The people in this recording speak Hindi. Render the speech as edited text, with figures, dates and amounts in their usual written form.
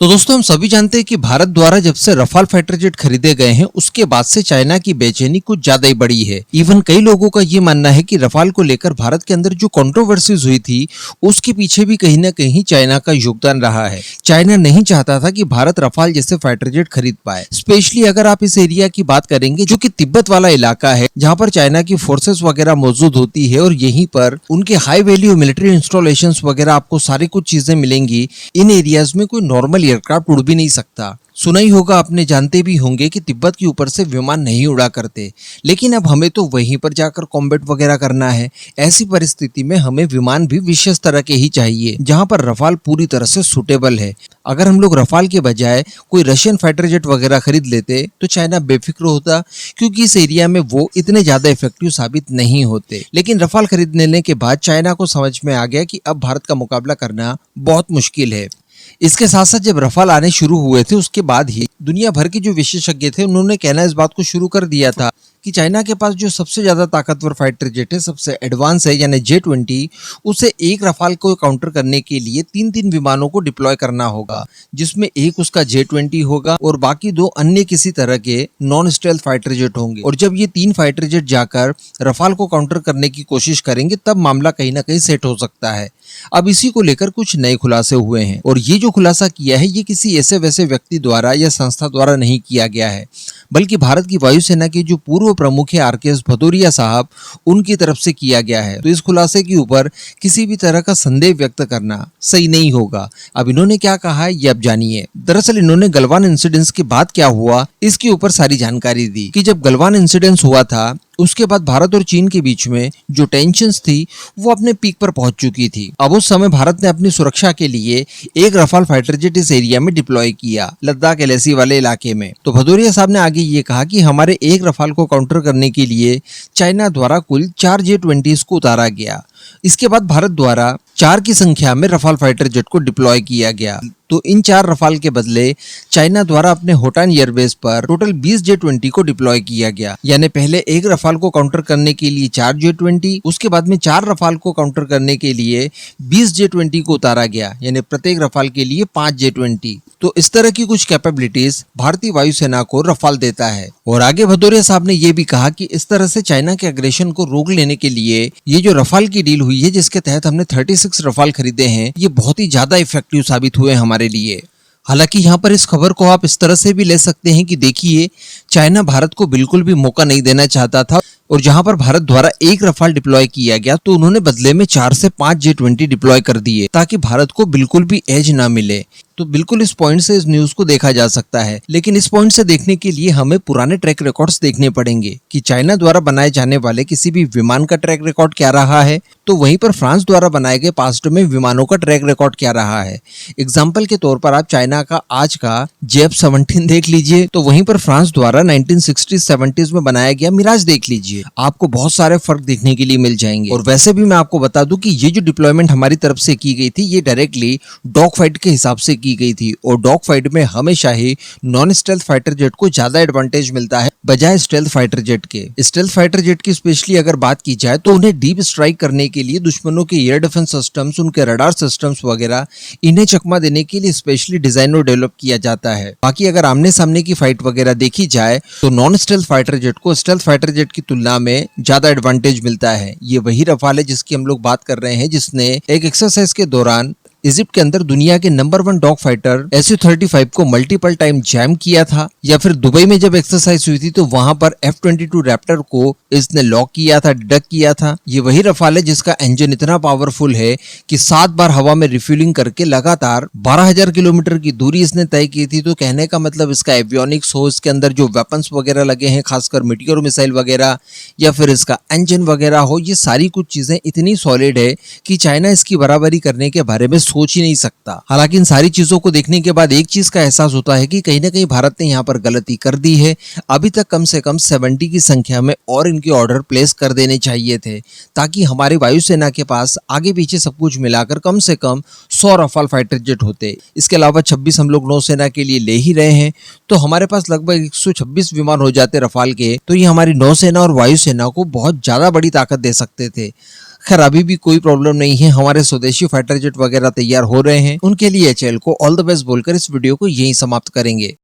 तो दोस्तों हम सभी जानते हैं कि भारत द्वारा जब से रफाल फाइटर जेट खरीदे गए हैं उसके बाद से चाइना की बेचैनी कुछ ज्यादा ही बढ़ी है। इवन कई लोगों का ये मानना है कि रफाल को लेकर भारत के अंदर जो कंट्रोवर्सीज हुई थी उसके पीछे भी कहीं ना कहीं चाइना का योगदान रहा है। चाइना नहीं चाहता था कि भारत रफाल जैसे फाइटर जेट खरीद पाए। स्पेशली अगर आप इस एरिया की बात करेंगे जो कि तिब्बत वाला इलाका है जहाँ पर चाइना की फोर्सेस वगैरह मौजूद होती है और यहीं पर उनके हाई वैल्यू मिलिट्री इंस्टॉलेशन वगैरह आपको सारी कुछ चीजें मिलेंगी। इन एरियाज में कोई नॉर्मल एयरक्राफ्ट उड़ भी नहीं सकता। सुना ही होगा आपने, जानते भी होंगे कि तिब्बत के ऊपर से विमान नहीं उड़ा करते, लेकिन अब हमें तो वहीं पर जाकर कॉम्बैट वगैरह करना है। ऐसी परिस्थिति में हमें विमान भी विशेष तरह के ही चाहिए जहां पर रफाल पूरी तरह से सूटेबल है। अगर हम लोग रफाल के बजाय कोई रशियन फाइटर जेट वगैरह खरीद लेते तो चाइना बेफिक्र होता, क्योंकि इस एरिया में वो इतने ज्यादा इफेक्टिव साबित नहीं होते। लेकिन रफाल खरीद लेने के बाद चाइना को समझ में आ गया कि अब भारत का मुकाबला करना बहुत मुश्किल है। इसके साथ साथ जब रफाल आने शुरू हुए थे उसके बाद ही दुनिया भर के जो विशेषज्ञ थे उन्होंने कहना इस बात को शुरू कर दिया था कि चाइना के पास जो सबसे ज्यादा ताकतवर फाइटर जेट है, सबसे एडवांस है, यानी J-20, उसे एक रफाल को काउंटर करने के लिए तीन तीन विमानों को डिप्लॉय करना होगा, जिसमें एक उसका J-20 होगा और बाकी दो अन्य किसी तरह के नॉन स्टेल्थ फाइटर जेट होंगे। और जब ये तीन फाइटर जेट जाकर रफाल को काउंटर करने की कोशिश करेंगे तब मामला कहीं ना कहीं सेट हो सकता है। अब इसी को लेकर कुछ नए खुलासे हुए हैं और ये जो खुलासा किया है ये किसी ऐसे वैसे व्यक्ति द्वारा या संस्था द्वारा नहीं किया गया है, बल्कि भारत की वायुसेना के जो पूर्व प्रमुख है RKS भदौरिया साहब, उनकी तरफ से किया गया है। तो इस खुलासे के ऊपर किसी भी तरह का संदेह व्यक्त करना सही नहीं होगा। अब इन्होंने क्या कहा है ये अब जानिए। दरअसल इन्होंने गलवान इंसिडेंस के बाद क्या हुआ इसके ऊपर सारी जानकारी दी कि जब गलवान इंसिडेंस हुआ था उसके बाद भारत और चीन के बीच में जो टेंशन्स थी वो अपने पीक पर पहुंच चुकी थी। अब उस समय भारत ने अपनी सुरक्षा के लिए एक रफाल फाइटर जेट इस एरिया में डिप्लॉय किया, लद्दाख LAC वाले इलाके में। तो भदौरिया साहब ने आगे ये कहा कि हमारे एक रफाल को काउंटर करने के लिए चाइना द्वारा कुल 4 J-20 को उतारा गया। इसके बाद भारत द्वारा 4 की संख्या में रफाल फाइटर जेट को डिप्लॉय किया गया। तो इन 4 रफाल के बदले चाइना द्वारा अपने होटान एयरबेस पर टोटल 20 J-20 को डिप्लॉय किया गया। यानी पहले एक रफाल को काउंटर करने के लिए 4 J-20, उसके बाद में 4 रफाल को काउंटर करने के लिए 20 J-20 को उतारा गया, यानी प्रत्येक रफाल के लिए 5 J-20। तो इस तरह की कुछ कैपेबिलिटीज भारतीय वायुसेना को रफाल देता है। और आगे भदौरिया साहब ने यह भी कहा कि इस तरह से चाइना के अग्रेशन को रोक लेने के लिए ये जो रफाल की डील हुई है जिसके तहत हमने 36 रफाल खरीदे हैं, ये बहुत ही ज्यादा इफेक्टिव साबित हुए हमारे लिए। हालांकि यहाँ पर इस खबर को आप इस तरह से भी ले सकते हैं कि देखिए, चाइना भारत को बिल्कुल भी मौका नहीं देना चाहता था और जहां पर भारत द्वारा एक रफाल डिप्लॉय किया गया तो उन्होंने बदले में 4 से 5 J-20 डिप्लॉय कर दिए ताकि भारत को बिल्कुल भी एज ना मिले। तो बिल्कुल इस पॉइंट से इस न्यूज को देखा जा सकता है, लेकिन इस पॉइंट से देखने के लिए हमें पुराने ट्रैक रिकॉर्ड्स देखने पड़ेंगे कि चाइना द्वारा बनाए जाने वाले किसी भी विमान का ट्रैक रिकॉर्ड क्या रहा है, तो वहीं पर फ्रांस द्वारा बनाए गए पास्ट में विमानों का ट्रैक रिकॉर्ड क्या रहा है। एग्जाम्पल के तौर पर आप चाइना का आज का JF-17 देख लीजिए, तो वहीं पर फ्रांस द्वारा 1960-70s में बनाया गया मिराज देख लीजिए, आपको बहुत सारे फर्क देखने के लिए मिल जाएंगे। और वैसे भी मैं आपको बता दूं कि ये जो डिप्लॉयमेंट हमारी तरफ से की गई थी ये डायरेक्टली डॉग फाइट के हिसाब से की गई थी और डॉग फाइट में हमेशा ही नॉन स्टेल्थ फाइटर जेट को ज्यादा एडवांटेज मिलता है बजाय स्टेल्थ फाइटर जेट के। स्टेल्थ फाइटर जेट की स्पेशली अगर बात की जाए तो उन्हें डीप स्ट्राइक करने के लिए दुश्मनों के एयर डिफेंस सिस्टम्स, उनके रडार सिस्टम्स वगैरह, इन्हें चकमा देने के लिए स्पेशली डिजाइन और डेवलप किया जाता है। बाकी अगर आमने सामने की फाइट वगैरह देखी जाए तो नॉन स्टेल्थ फाइटर जेट को स्टेल्थ फाइटर जेट की तुलना में ज्यादा एडवांटेज मिलता है। ये वही रफाल है जिसकी हम लोग बात कर रहे हैं जिसने एक एक्सरसाइज के दौरान इजिप्ट के अंदर दुनिया के नंबर 1 डॉग फाइटर Su-35 को मल्टीपल टाइम जैम किया था, या फिर दुबई में जब एक्सरसाइज हुई थी तो वहां पर F-22 रैप्टर को इसने लॉक किया था, डिडक्ट किया था। ये वही रफाल है जिसका इंजन इतना पावरफुल है कि 7 बार हवा में रिफ्यूलिंग करके लगातार 12,000 किलोमीटर की दूरी इसने तय की थी। तो कहने का मतलब इसका एवियोनिक्स हो, इसके अंदर जो वेपन्स वगैरह लगे हैं खासकर मीटियोर मिसाइल वगैरह, या फिर इसका इंजन वगैरह हो, ये सारी कुछ चीजें इतनी सॉलिड है कि चाइना इसकी बराबरी करने के बारे में सोच ही नहीं सकता। हालांकि इन सारी चीजों को देखने के बाद एक चीज का एहसास होता है कि कहीं ना कहीं भारत ने यहाँ पर गलती कर दी है। अभी तक कम से कम 70 की संख्या में और इनके ऑर्डर प्लेस कर देने चाहिए थे ताकि हमारी वायुसेना के पास आगे पीछे सब कुछ मिलाकर कम से कम 100 रफाल फाइटर जेट होते। इसके अलावा 26 हम लोग नौसेना के लिए ले ही रहे हैं, तो हमारे पास लगभग 126 विमान हो जाते रफाल के, तो ये हमारी नौसेना और वायुसेना को बहुत ज्यादा बड़ी ताकत दे सकते थे। खैर अभी भी कोई प्रॉब्लम नहीं है, हमारे स्वदेशी फाइटर जेट वगैरह तैयार हो रहे हैं। उनके लिए एचएएल को ऑल द बेस्ट बोलकर इस वीडियो को यहीं समाप्त करेंगे।